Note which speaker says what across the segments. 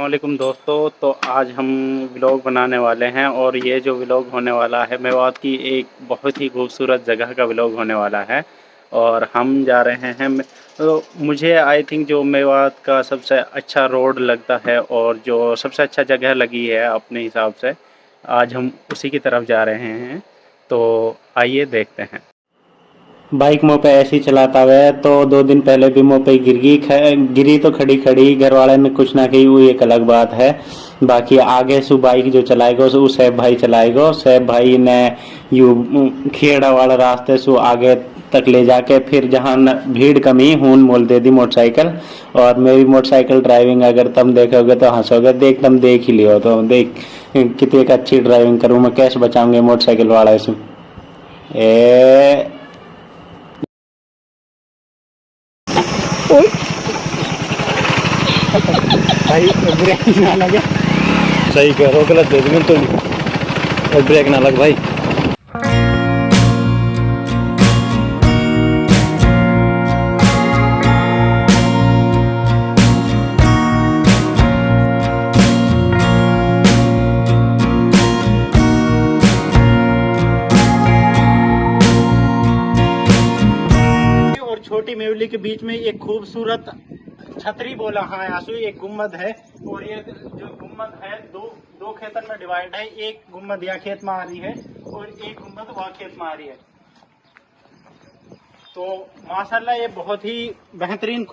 Speaker 1: अस्सलामुअलैकुम दोस्तों। तो आज हम व्लॉग बनाने वाले हैं और ये जो व्लॉग होने वाला है मेवात की एक बहुत ही खूबसूरत जगह का व्लॉग होने वाला है। और हम जा रहे हैं तो मुझे आई थिंक जो मेवात का सबसे अच्छा रोड लगता है और जो सबसे अच्छा जगह लगी है अपने हिसाब से, आज हम उसी की तरफ जा रहे हैं। तो आइए देखते हैं। बाइक मुँह पे ऐसे ही चलाता हुआ तो 2 दिन पहले भी मुँह पे गिरी तो खड़ी खड़ी घर वाले ने कुछ ना कही, वो एक अलग बात है। बाकी आगे सु बाइक जो चलाएगा वो सैफ भाई चलाएगा। सैफ भाई ने यू खेड़ा वाला रास्ते सु आगे तक ले जाके फिर जहाँ भीड़ कमी हून मोल दे दी मोटरसाइकिल। और मेरी मोटरसाइकिल ड्राइविंग अगर तुम देखोगे तो हंसोगे, देख तुम देख ही लियो तो देख कितनी एक अच्छी ड्राइविंग करूँ मैं, कैसे बचाऊंगे मोटरसाइकिल वाला इसमें। भाई ब्रेक ना लगे, सही करो, गलत दे दूंगा तुम, और ब्रेक ना लग भाई। और छोटी मेवली के बीच में एक खूबसूरत छतरी बोला हाँ आंसू, एक गुम्बद है। और ये जो गुम्बद है दो खेतन में डिवाइड है। एक गुम्बद या खेत में आ रही है और एक गुम्बद वह खेत में आ रही है। तो माशाल्लाह ये बहुत ही बेहतरीन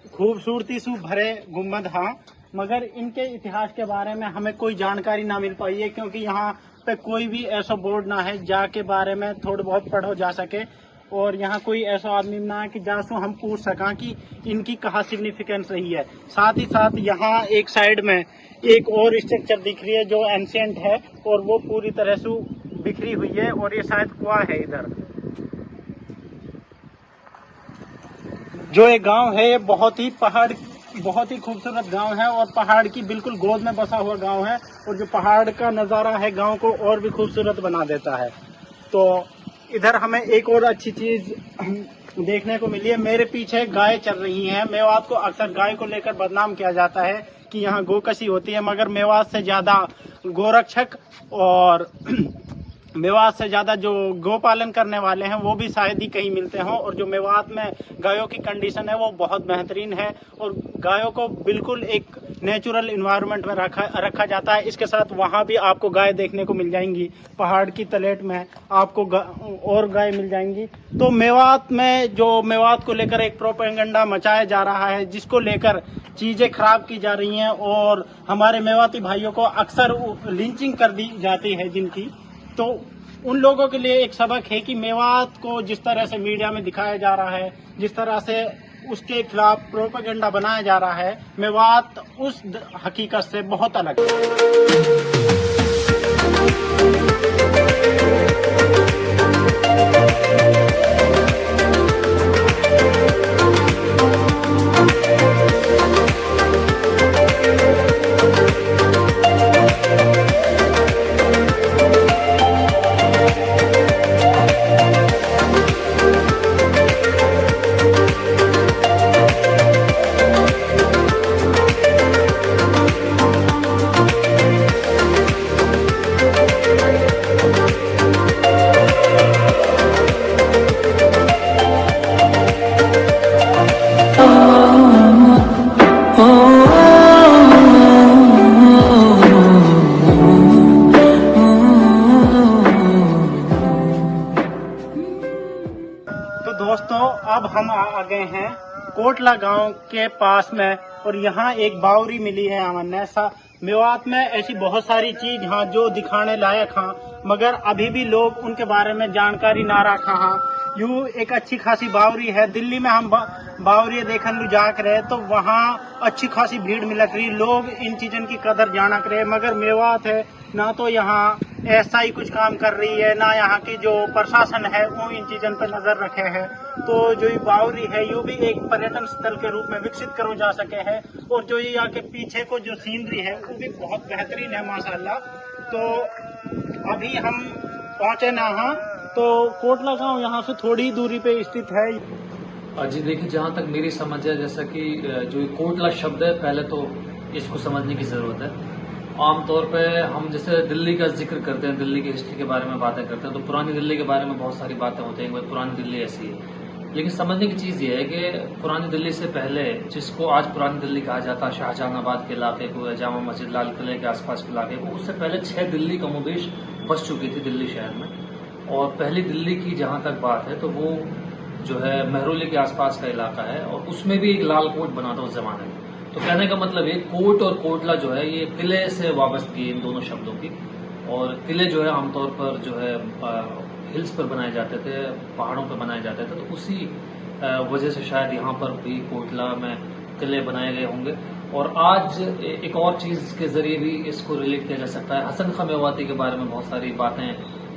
Speaker 1: खूबसूरती से भरे गुम्बद हाँ, मगर इनके इतिहास के बारे में हमें कोई जानकारी ना मिल पाई है, क्योंकि यहाँ पे कोई भी ऐसा बोर्ड ना है जाके बारे में थोड़ा बहुत पढ़ो जा सके। और यहाँ कोई ऐसा आदमी ना है कि जहाँ हम पूछ सका कि इनकी कहाँ सिग्निफिकेंस रही है। साथ ही साथ यहाँ एक साइड में एक और स्ट्रक्चर दिख रही है जो एंशियंट है और वो पूरी तरह से बिखरी हुई है। और ये शायद कुआं है इधर। जो एक गांव है ये बहुत ही खूबसूरत गांव है और पहाड़ की बिल्कुल गोद में बसा हुआ गांव है। और जो पहाड़ का नज़ारा है गांव को और भी खूबसूरत बना देता है। तो इधर हमें एक और अच्छी चीज देखने को मिली है। मेरे पीछे गाय चल रही हैं। मेवात को अक्सर गाय को लेकर बदनाम किया जाता है कि यहाँ गोकशी होती है, मगर मेवात से ज्यादा गोरक्षक और मेवात से ज्यादा जो गौ पालन करने वाले हैं वो भी शायद ही कहीं मिलते हों। और जो मेवात में गायों की कंडीशन है वो बहुत बेहतरीन है और गायों को बिल्कुल एक नेचुरल इन्वायरमेंट में रखा जाता है। इसके साथ वहाँ भी आपको गाय देखने को मिल जाएंगी, पहाड़ की तलेट में आपको और गाय मिल जाएंगी। तो मेवात में जो मेवात को लेकर एक प्रोपेगेंडा मचाया जा रहा है, जिसको लेकर चीजें खराब की जा रही हैं और हमारे मेवाती भाइयों को अक्सर लिंचिंग कर दी जाती है जिनकी, तो उन लोगों के लिए एक सबक है कि मेवात को जिस तरह से मीडिया में दिखाया जा रहा है, जिस तरह से उसके खिलाफ प्रोपेगेंडा बनाया जा रहा है, मेवात उस हकीकत से बहुत अलग है। तो दोस्तों अब हम आ गए हैं कोटला गांव के पास में और यहाँ एक बावरी मिली है हमें। मेवात में ऐसी बहुत सारी चीज हाँ जो दिखाने लायक हाँ, मगर अभी भी लोग उनके बारे में जानकारी ना रखा हाँ। यूँ एक अच्छी खासी बावरी है। दिल्ली में हम बावरी देखने लू जा करे तो वहाँ अच्छी खासी भीड़ मिलत रही, लोग इन चीजों की कदर जाना करे। मगर मेवात है ना तो यहाँ ऐसा ही कुछ काम कर रही है, ना यहाँ की जो प्रशासन है वो इन चीजों पर नजर रखे है। तो जो ये बावरी है ये भी एक पर्यटन स्थल के रूप में विकसित करो जा सके है। और जो ये यहाँ के पीछे को जो सीनरी है वो भी बहुत बेहतरीन है माशाल्लाह। तो अभी हम पहुंचे ना हाँ, तो कोटला गांव यहाँ से थोड़ी दूरी पे स्थित है।
Speaker 2: जी देखिए, जहाँ तक मेरी समझ है, जैसा कि जो ये कोटला शब्द है, पहले तो इसको समझने की ज़रूरत है। आमतौर पे हम जैसे दिल्ली का जिक्र करते हैं, दिल्ली की हिस्ट्री के बारे में बातें करते हैं, तो पुरानी दिल्ली के बारे में बहुत सारी बातें होती हैं कि भाई पुरानी दिल्ली ऐसी है। लेकिन समझने की चीज़ ये है कि पुरानी दिल्ली से पहले, जिसको आज पुरानी दिल्ली कहा जाता है, शाहजहानाबाद के इलाके को या जामा मस्जिद, लाल किले के आसपास के इलाके को, उससे पहले 6 दिल्ली कमोबेश बस चुकी थी दिल्ली शहर में। और पहली दिल्ली की जहाँ तक बात है तो वो जो है महरौली के आसपास का इलाका है, और उसमें भी एक लाल कोट बना था उस जमाने में। तो कहने का मतलब ये कोट और कोटला जो है ये किले से वाबस्तगी इन दोनों शब्दों की। और किले जो है आमतौर पर जो है हिल्स पर बनाए जाते थे, पहाड़ों पर बनाए जाते थे, तो उसी वजह से शायद यहाँ पर भी कोटला में किले बनाए गए होंगे। और आज एक और चीज़ के जरिए भी इसको रिलेट किया जा सकता है। हसन खां मेवाती के बारे में बहुत सारी बातें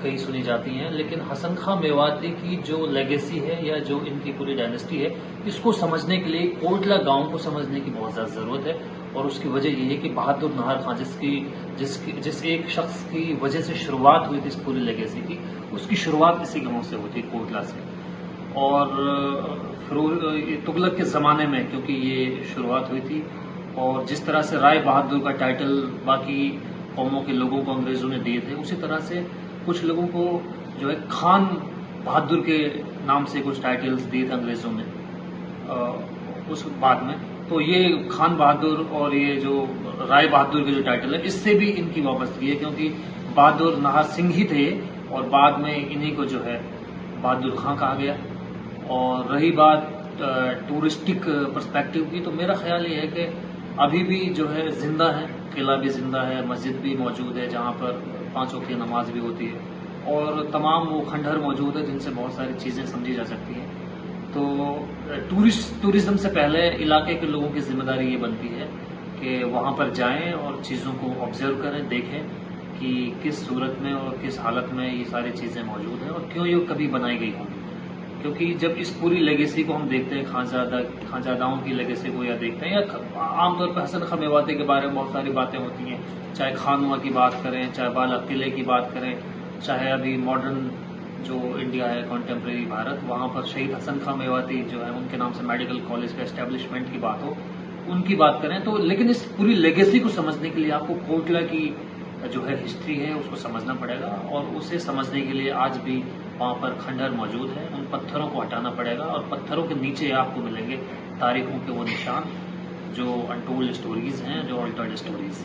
Speaker 2: कई सुनी जाती हैं, लेकिन हसन खां मेवाती की जो लेगेसी है या जो इनकी पूरी डायनेस्टी है, इसको समझने के लिए कोटला गांव को समझने की बहुत ज़्यादा ज़रूरत है। और उसकी वजह यह है कि बहादुर नाहर खां, जिस एक शख्स की वजह से शुरुआत हुई थी इस पूरी लेगेसी की, उसकी शुरुआत इसी गांव से हुई थी, कोटला से। और तुगलक के ज़माने में क्योंकि ये शुरुआत हुई थी, और जिस तरह से राय बहादुर का टाइटल बाकी कौमों के लोगों को अंग्रेज़ों ने दिए थे, उसी तरह से कुछ लोगों को जो है खान बहादुर के नाम से कुछ टाइटल्स दिए थे अंग्रेज़ों ने उस बाद में। तो ये खान बहादुर और ये जो राय बहादुर के जो टाइटल है, इससे भी इनकी वाबस्तगी है, क्योंकि बहादुर नाहर सिंह ही थे और बाद में इन्हीं को जो है बहादुर खां कहा गया। और रही बात टूरिस्टिक पर्सपेक्टिव की, तो मेरा ख्याल ये है कि अभी भी जो है जिंदा है, किला भी जिंदा है, मस्जिद भी मौजूद है जहाँ पर 5 वक्त की नमाज भी होती है, और तमाम वो खंडहर मौजूद है जिनसे बहुत सारी चीज़ें समझी जा सकती हैं। तो टूरिज्म से पहले इलाके के लोगों की जिम्मेदारी ये बनती है कि वहाँ पर जाएं और चीज़ों को ऑब्जर्व करें, देखें कि किस सूरत में और किस हालत में ये सारी चीज़ें मौजूद हैं और क्यों ये कभी बनाई गई होंगी। क्योंकि जब इस पूरी लेगेसी को हम देखते हैं, खानजादाओं की लेगेसी को या देखते हैं, या आमतौर पर हसन खां मेवाती के बारे में बहुत सारी बातें होती हैं, चाहे खानुआ की बात करें, चाहे बाला किले की बात करें, चाहे अभी मॉडर्न जो इंडिया है, कॉन्टेम्प्रेरी भारत, वहाँ पर शहीद हसन खां मेवाती जो है उनके नाम से मेडिकल कॉलेज का एस्टेब्लिशमेंट की बात हो, उनकी बात करें तो। लेकिन इस पूरी लेगेसी को समझने के लिए आपको कोटला की जो है हिस्ट्री है उसको समझना पड़ेगा, और उसे समझने के लिए आज भी वहाँ पर खंडहर मौजूद है, उन पत्थरों को हटाना पड़ेगा, और पत्थरों के नीचे आपको मिलेंगे तारीखों के वो निशान, जो अनटोल्ड स्टोरीज हैं, जो ऑल्टर्ड स्टोरीज।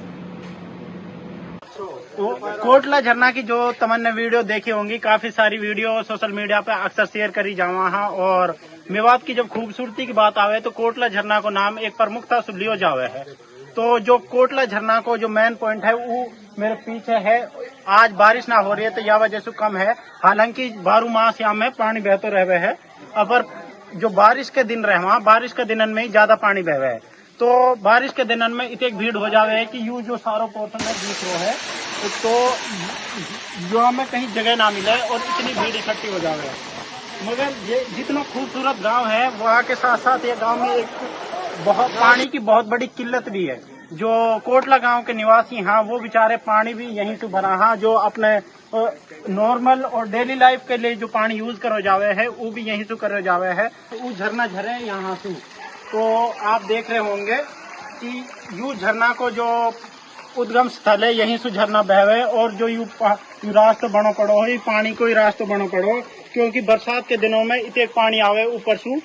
Speaker 1: कोटला झरना की जो तमन्ना वीडियो देखी होंगी, काफी सारी वीडियो सोशल मीडिया पे अक्सर शेयर करी जावा हाँ। और मेवात की जब खूबसूरती की बात आवे तो कोटला झरना को नाम एक प्रमुखता से लियो जावे है। तो जो कोटला झरना को जो मेन पॉइंट है वो मेरे पीछे है। आज बारिश ना हो रही है तो यह वजह से कम है, हालांकि 12 मास यहाँ में पानी बहते रहे है। अगर जो बारिश के दिन रहे वहाँ, बारिश के दिनन में ही ज्यादा पानी बह है, तो बारिश के दिनन में इतने भीड़ हो जावे है कि यू जो सारो पोर्शन है बीच रो है, तो जो हमें कहीं जगह ना मिले और इतनी भीड़ इकट्ठी हो जावे है। मगर ये जितना खूबसूरत गांव है, वहाँ के साथ साथ ये गांव में एक बहुत पानी की बहुत बड़ी किल्लत भी है। जो कोटला गांव के निवासी हाँ, वो बेचारे पानी भी यहीं से भरा हाँ, जो अपने नॉर्मल और डेली लाइफ के लिए जो पानी यूज करो जावे है वो भी यहीं से करो जावे है। वो झरना झरे यहाँ से, तो आप देख रहे होंगे कि यू झरना को जो उद्गम स्थल है यहीं से झरना बहवे, और जो यू रास्ता बनो पड़ो है, पानी को ही रास्ता बनो पड़ो, क्योंकि बरसात के दिनों में इतने पानी आवे ऊपर से।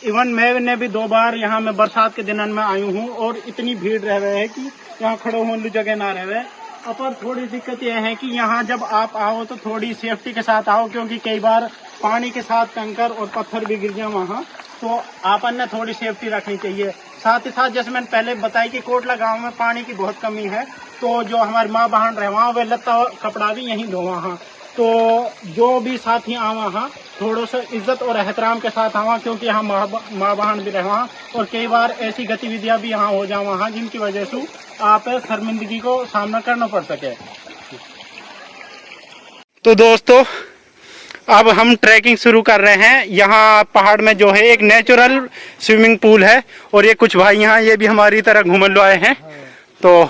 Speaker 1: इवन मैं भी 2 बार यहाँ में बरसात के दिनों में आई हूँ और इतनी भीड़ रह रहे है कि यहाँ खड़ो होने जगह ना रहे। पर थोड़ी दिक्कत यह है कि यहाँ जब आप आओ तो थोड़ी सेफ्टी के साथ आओ, क्योंकि कई बार पानी के साथ कंकर और पत्थर भी गिर जाए वहाँ, तो आपन ने थोड़ी सेफ्टी रखनी चाहिए। साथ ही साथ जैसे मैंने पहले बताई कि कोटला गांव में पानी की बहुत कमी है, तो जो हमारे माँ बहन रहे वहाँ वे लत्ता कपड़ा भी यहीं धोवा हाँ। तो जो भी साथी आवा हाँ, थोड़ा सा इज्जत और एहतराम के साथ आवा, क्योंकि यहाँ माँ बहन भी रहे वहाँ, और कई बार ऐसी गतिविधियाँ भी यहाँ हो जावा हाँ जिनकी वजह से आप शर्मिंदगी को सामना करना पड़ सके। तो दोस्तों अब हम ट्रैकिंग शुरू कर रहे हैं। यहाँ पहाड़ में जो है एक नेचुरल स्विमिंग पूल है, और ये कुछ भाई यहाँ ये भी हमारी तरह घूमने आए हैं। तो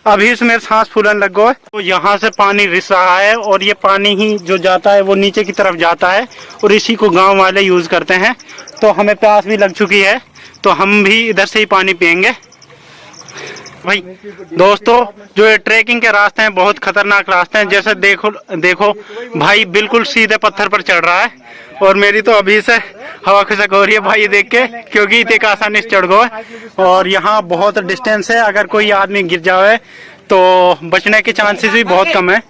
Speaker 1: अभी इसमें सांस फूलन लग गया है। तो यहाँ से पानी रिस रहा है और ये पानी ही जो जाता है वो नीचे की तरफ जाता है और इसी को गांव वाले यूज करते हैं। तो हमें प्यास भी लग चुकी है तो हम भी इधर से ही पानी पियेंगे। भाई दोस्तों, जो ये ट्रैकिंग के रास्ते हैं बहुत खतरनाक रास्ते हैं। जैसे देखो भाई बिल्कुल सीधे पत्थर पर चढ़ रहा है और मेरी तो अभी से हवा खिसक हो रही है भाई देख के, क्योंकि इतने आसानी से चढ़ गए। और यहाँ बहुत डिस्टेंस है, अगर कोई आदमी गिर जाए तो बचने के चांसेस भी बहुत कम है।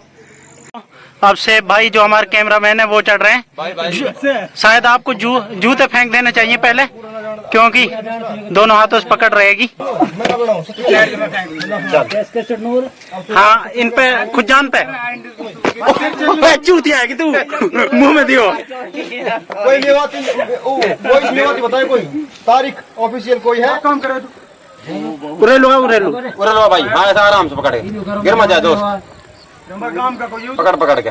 Speaker 1: अब से भाई जो हमारे कैमरामैन है वो चढ़ रहे हैं। शायद आपको जूते फेंक देने चाहिए पहले, क्योंकि दोनों हाथों से पकड़ रहेगी। हाँ, इन पे खुद जान पे चूती आएगी तू मुंह में दियो।
Speaker 3: कोई मेवाती बताए, कोई तारीख ऑफिशियल कोई है? काम करे
Speaker 1: उरे लो
Speaker 4: भाई, हाँ ऐसा आराम से पकड़ के गिर मत जाए दोस्त।
Speaker 3: काम का कोई
Speaker 4: पकड़ के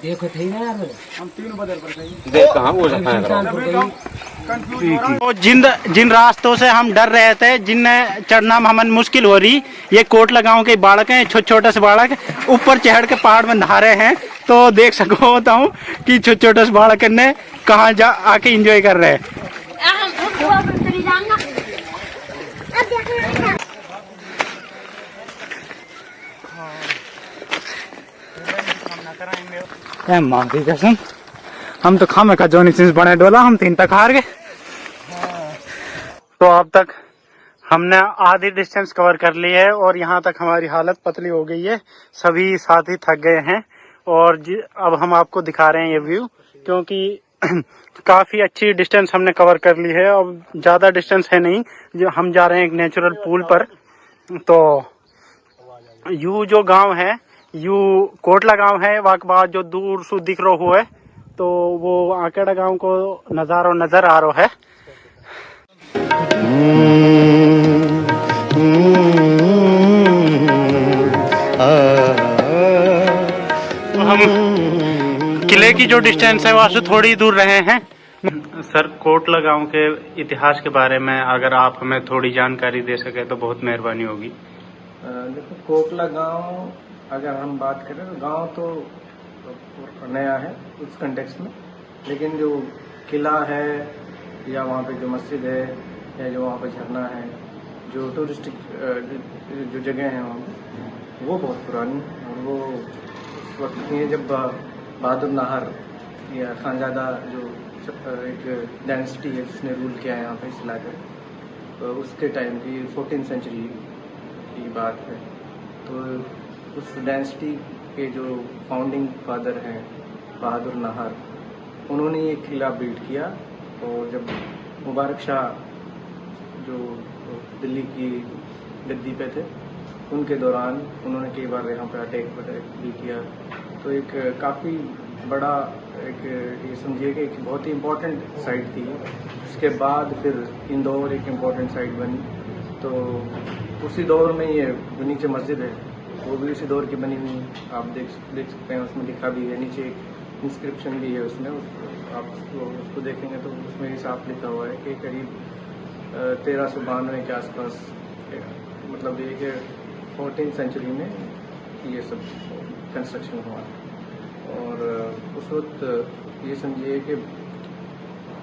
Speaker 3: देखो थे ना यार, हम 3 बदर पर गए।
Speaker 4: देख कहाँ वो
Speaker 1: तो जिन रास्तों से हम डर रहे थे, जिनने चढ़ना हमें मुश्किल हो रही, ये कोटला गांव के बालक हैं, छोटे से बालक ऊपर चढ़ के पहाड़ में नहा रहे हैं। तो देख सको होता हूँ कि छोटे से बालक ने कहाँ जा आके एंजॉय कर रहे हैं। मां की कसम, हम तो खामे का जोनी सिंस बने डोला, हम 3 तक हार गए। तो अब तक हमने आधी डिस्टेंस कवर कर ली है और यहाँ तक हमारी हालत पतली हो गई है। सभी साथी थक गए हैं और अब हम आपको दिखा रहे हैं ये व्यू, क्योंकि काफी अच्छी डिस्टेंस हमने कवर कर ली है। अब ज्यादा डिस्टेंस है नहीं, जो हम जा रहे हैं एक नेचुरल पूल पर। तो यू जो गांव है, यू कोटला गांव है, वहाँ के बाद जो दूर से दिख रहा है तो वो आकेड़ा गांव को नजारा नजर आ रहा है। तो हम किले की जो डिस्टेंस है वहाँ से थोड़ी दूर रहे हैं। सर, कोटला गांव के इतिहास के बारे में अगर आप हमें थोड़ी जानकारी दे सके तो बहुत मेहरबानी होगी।
Speaker 5: देखो, कोटला गांव अगर हम बात करें तो गांव तो नया है उस कंटेक्स्ट में, लेकिन जो किला है या वहाँ पे जो मस्जिद है या जो वहाँ पे झरना है, जो टूरिस्टिक जो जगह है वहाँ पे, वो बहुत पुरानी है। और वो उस वक्त की है जब बहादुर नाहर या खानजादा जो एक डायनेस्टी है जिसने रूल किया है यहाँ पे इस इलाके, तो उसके टाइम की 14th सेंचुरी की बात है। तो उस डायनेस्टी के जो फाउंडिंग फादर हैं बहादुर नाहर, उन्होंने ये किला बिल्ड किया। और जब मुबारक शाह जो दिल्ली की गद्दी पे थे, उनके दौरान उन्होंने कई बार यहाँ पे अटैक भी किया। तो एक काफ़ी बड़ा एक ये समझिए कि एक बहुत ही इम्पोर्टेंट साइट थी। उसके बाद फिर इंदौर एक इम्पोर्टेंट साइट बनी। तो उसी दौर में ये जो नीचे मस्जिद है वो भी उसी दौर की बनी हुई, आप देख सकते हैं। उसमें लिखा भी है, नीचे एक इंस्क्रिप्शन भी है उसमें, आप उसको देखेंगे तो उसमें ही साफ लिखा हुआ है कि करीब 1392 के आसपास, मतलब ये कि 14th सेंचुरी में ये सब कंस्ट्रक्शन हुआ। और उस वक्त ये समझिए कि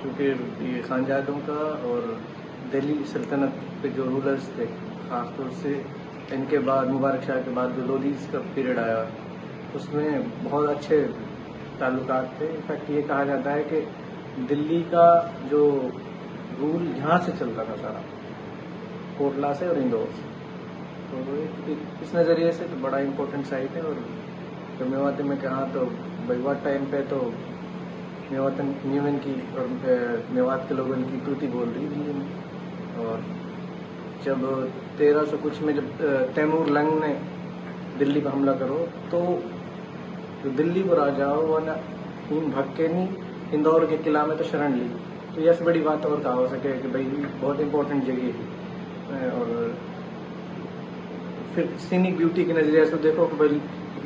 Speaker 5: चूँकि ये खानजादों का और दिल्ली सल्तनत पे जो रूलर्स थे, ख़ासतौर से इनके बाद मुबारक शाह के बाद जो लोदीज का पीरियड आया, उसमें बहुत अच्छे ताल्लुकात थे। इनफैक्ट ये कहा जाता है कि दिल्ली का जो रूल यहाँ से चलता था सारा, कोटला से और इंदौर से। तो इस नज़रिए से तो बड़ा इम्पोर्टेंट साइट है। और जब मेवात में कहा तो बैवाट टाइम पे तो मेवात की और मेवात के लोगों की तूती बोल रही दिल्ली में। और जब 1300 कुछ में जब तैमूर लंग ने दिल्ली पर हमला करो, तो जो दिल्ली को राजा वो ना हिम भग के नहीं इंदौर के किला में तो शरण ली। तो यह बड़ी बात और कहा हो सके कि भाई बहुत इम्पोर्टेंट जगह है। और फिर सीनिक ब्यूटी के नजरिए से देखो कि भाई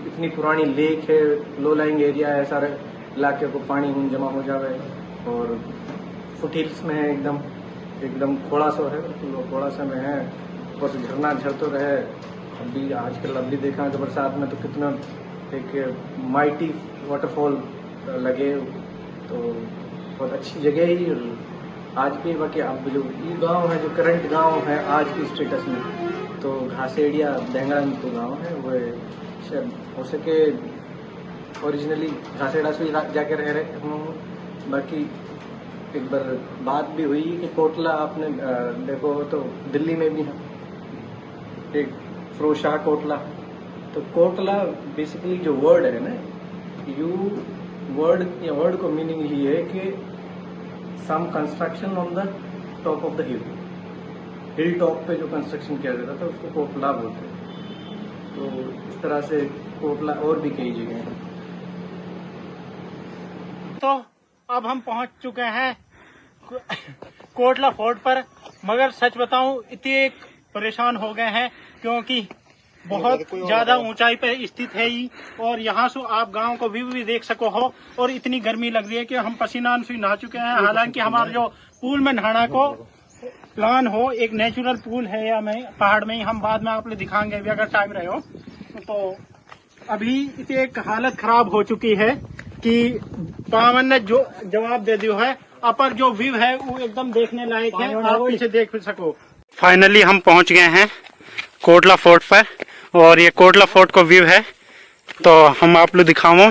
Speaker 5: इतनी पुरानी लेक है, लो लाइंग एरिया है, सारे इलाके को पानी जमा हो जावे और फुटहिल्स में है एकदम। एकदम खोड़ा सो है, तो खोड़ा सा में है, ऊपर से झरना झरते रहे। अभी आजकल अभी देखा कि बरसात में तो कितना एक माइटी वाटरफॉल लगे, तो बहुत अच्छी जगह ही आज भी। बाकी अब जो ये गांव है, जो करंट गांव है आज की स्टेटस में, तो घासेड़िया देंगड़ा में तो गाँव है, वो शायद हो सके ओरिजिनली घासेड़ा से जाके रह रहे हूँ। बाकी एक बार बात भी हुई कि कोटला आपने देखो तो दिल्ली में भी है एक फिरोजशाह कोटला। तो कोटला बेसिकली जो वर्ड है ना, वर्ड को मीनिंग ही है कि some construction on the top of the hill top पे जो कंस्ट्रक्शन किया जाता था उसको कोटला बोलते हैं। तो इस तरह से कोटला और भी कई जगह हैं।
Speaker 1: तो अब हम पहुंच चुके हैं कोटला फोर्ट पर, मगर सच बताऊं इतने परेशान हो गए हैं क्योंकि बहुत ज्यादा ऊंचाई पर स्थित है ही, और यहाँ से आप गांव को भी देख सको हो, और इतनी गर्मी लग रही है कि हम पसीना से नहा चुके हैं। हालांकि हमारा जो पूल में नहाना को प्लान हो, एक नेचुरल पूल है या में पहाड़ में ही, हम बाद में आप लोग दिखाएंगे भी अगर टाइम रहे हो। तो अभी इतनी एक हालत खराब हो चुकी है कि पावन ने जो जवाब दे दिया है। अपर जो व्यू है वो एकदम देखने लायक है, आप पीछे देख सको। फाइनली हम पहुंच गए हैं कोटला फोर्ट पर, और ये कोटला फोर्ट का व्यू है। तो हम आप लोग दिखाओ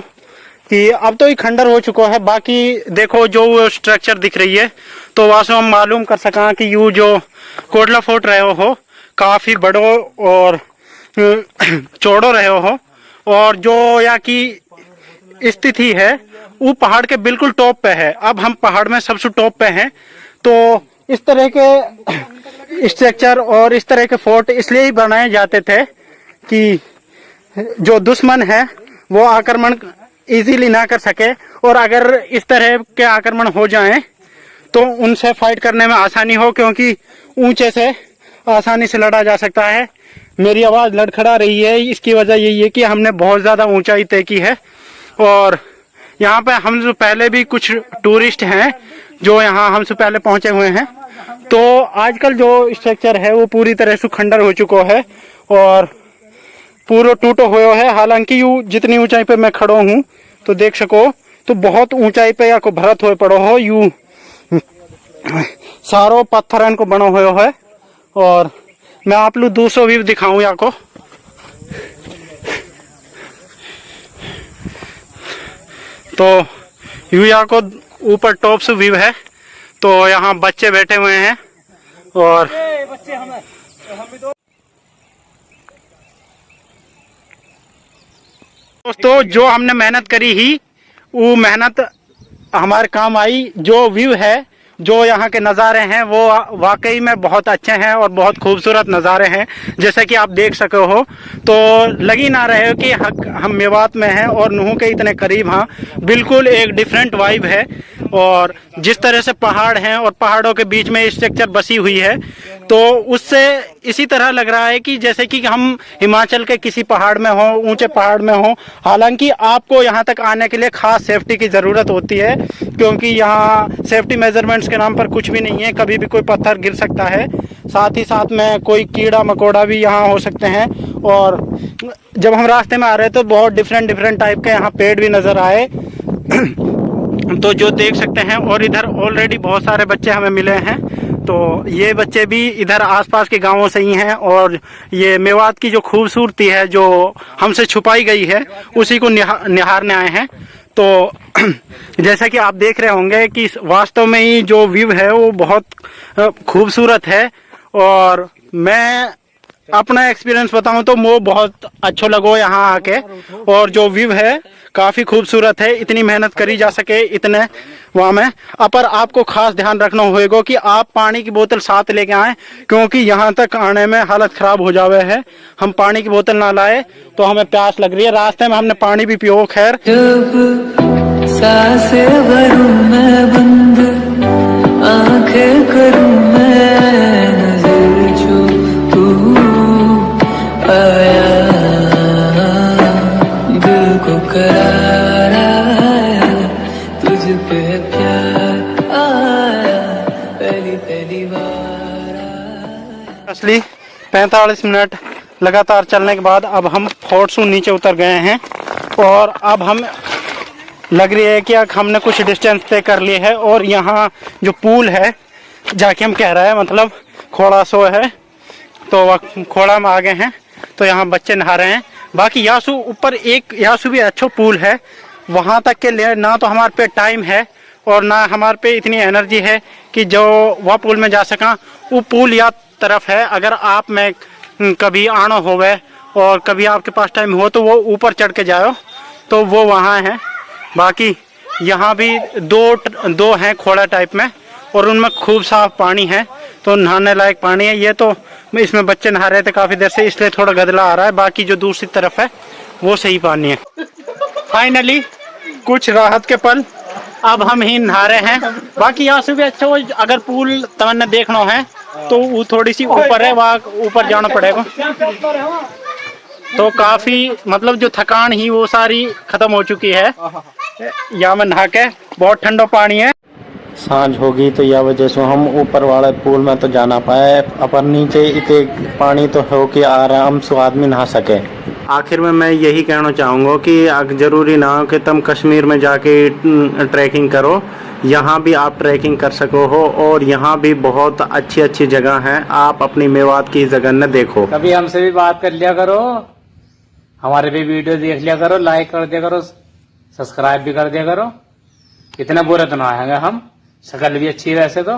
Speaker 1: कि अब तो ये खंडर हो चुका है, बाकी देखो जो स्ट्रक्चर दिख रही है तो वहां से हम मालूम कर सका कि यू जो कोटला फोर्ट रहे हो काफी बड़ो और चौड़ो रहे हो, और जो यहाँ की स्थिति है वो पहाड़ के बिल्कुल टॉप पे है। अब हम पहाड़ में सबसे टॉप पे हैं, तो इस तरह के स्ट्रक्चर और इस तरह के फोर्ट इसलिए ही बनाए जाते थे कि जो दुश्मन है वो आक्रमण इजीली ना कर सके, और अगर इस तरह के आक्रमण हो जाएं तो उनसे फाइट करने में आसानी हो, क्योंकि ऊंचे से आसानी से लड़ा जा सकता है। मेरी आवाज लड़खड़ा रही है, इसकी वजह यही है कि हमने बहुत ज्यादा ऊंचाई तय की है, और यहाँ पे हम जो पहले भी कुछ टूरिस्ट हैं जो यहाँ हमसे पहले पहुंचे हुए हैं। तो आजकल जो स्ट्रक्चर है वो पूरी तरह से खंडर हो चुका है और पूरा टूटो हुआ है। हालांकि यू जितनी ऊंचाई पे मैं खड़ो हूँ तो देख सको तो बहुत ऊंचाई पे या को भरत हुए पड़ो हो, यू सारो पत्थर को बनो हुआ है। और मैं आप लोग दूसरों भी दिखाऊं या को, तो यू यहाँ को ऊपर टॉप से व्यू है। तो यहाँ बच्चे बैठे हुए हैं और दोस्तों जो हमने मेहनत करी ही वो मेहनत हमारे काम आई। जो व्यू है, जो यहाँ के नज़ारे हैं वो वाकई में बहुत अच्छे हैं और बहुत खूबसूरत नज़ारे हैं। जैसे कि आप देख सके हो तो लग ही ना रहे हो कि हम मेवात में हैं और नूह के इतने करीब। हाँ, बिल्कुल एक डिफरेंट वाइब है। और जिस तरह से पहाड़ हैं और पहाड़ों के बीच में स्ट्रक्चर बसी हुई है, तो उससे इसी तरह लग रहा है कि जैसे कि हम हिमाचल के किसी पहाड़ में हो, ऊंचे पहाड़ में हो। हालांकि आपको यहाँ तक आने के लिए खास सेफ्टी की ज़रूरत होती है, क्योंकि यहाँ सेफ्टी मेजरमेंट्स के नाम पर कुछ भी नहीं है। कभी भी कोई पत्थर गिर सकता है, साथ ही साथ में कोई कीड़ा मकोड़ा भी यहाँ हो सकते हैं। और जब हम रास्ते में आ रहे तो बहुत डिफरेंट टाइप के यहाँ पेड़ भी नज़र आए तो जो देख सकते हैं। और इधर ऑलरेडी बहुत सारे बच्चे हमें मिले हैं, तो ये बच्चे भी इधर आसपास के गांवों से ही हैं और ये मेवात की जो खूबसूरती है जो हमसे छुपाई गई है उसी को निहारने आए हैं। तो जैसा कि आप देख रहे होंगे कि वास्तव में ही जो व्यू है वो बहुत खूबसूरत है। और मैं अपना एक्सपीरियंस बताऊं तो वो बहुत अच्छा लगो यहाँ आके, और जो व्यू है काफ़ी खूबसूरत है। इतनी मेहनत करी जा सके इतने वहाँ में। पर आपको खास ध्यान रखना होगा कि आप पानी की बोतल साथ लेके आएँ, क्योंकि यहाँ तक आने में हालत ख़राब हो जावे है। हम पानी की बोतल ना लाए तो हमें प्यास लग रही है। रास्ते में हमने पानी भी पियो। खैर सांसें भरूं मैं बंद, आंखें करूं मैं नजर, जो तू आया दिल को करार आया, तुझ पे प्यार आया पहली बार। असली 45 मिनट लगातार चलने के बाद अब हम फोर्ट से नीचे उतर गए हैं और अब हम लग रही है कि अब हमने कुछ डिस्टेंस तय कर ली है और यहाँ जो पूल है जाके हम कह रहे हैं मतलब खोड़ा सो है तो खोड़ा में आ गए हैं तो यहाँ बच्चे नहा रहे हैं। बाकी यासू ऊपर एक यासू भी अच्छा पूल है, वहाँ तक के लिए ना तो हमारे पे टाइम है और ना हमारे पे इतनी एनर्जी है कि जो वह पूल में जा सका। वो पूल या तरफ है, अगर आप में कभी आना होवे और कभी आपके पास टाइम हो तो वो ऊपर चढ़ के जाओ तो वो वहाँ है। बाकी यहाँ भी दो हैं खोड़ा टाइप में और उनमें खूब साफ पानी है तो नहाने लायक पानी है। ये तो इसमें बच्चे नहा रहे थे काफ़ी देर से इसलिए थोड़ा गदला आ रहा है, बाकी जो दूसरी तरफ है वो सही पानी है। फाइनली कुछ राहत के पल, अब हम ही नहा रहे हैं। बाकी यहाँ से भी अच्छा हो, अगर पूल तमन्ना देखना है तो वो थोड़ी सी ऊपर है, वहाँ ऊपर जाना पड़ेगा तो काफ़ी मतलब जो थकान ही वो सारी खत्म हो चुकी है। यहाँ में नहा के बहुत ठंडा पानी है। सांझ होगी तो यह वजह से हम ऊपर वाले पूल में तो जाना पाए, अपन नीचे इतने पानी तो हो कि आराम से आदमी नहा सके। आखिर में मैं यही कहना चाहूँगा कि ज़रूरी ना हो कि तुम कश्मीर में जाके ट्रैकिंग करो, यहाँ भी आप ट्रैकिंग कर सको हो और यहाँ भी बहुत अच्छी अच्छी जगह हैं। आप अपनी मेवात की जगह न देखो।
Speaker 6: कभी हमसे भी बात कर लिया करो, हमारे भी वीडियो देख लिया करो, लाइक कर दिया करो, सब्सक्राइब भी कर दिया करो। इतना बुरा तो ना आएंगे हम, शक्ल भी अच्छी वैसे तो।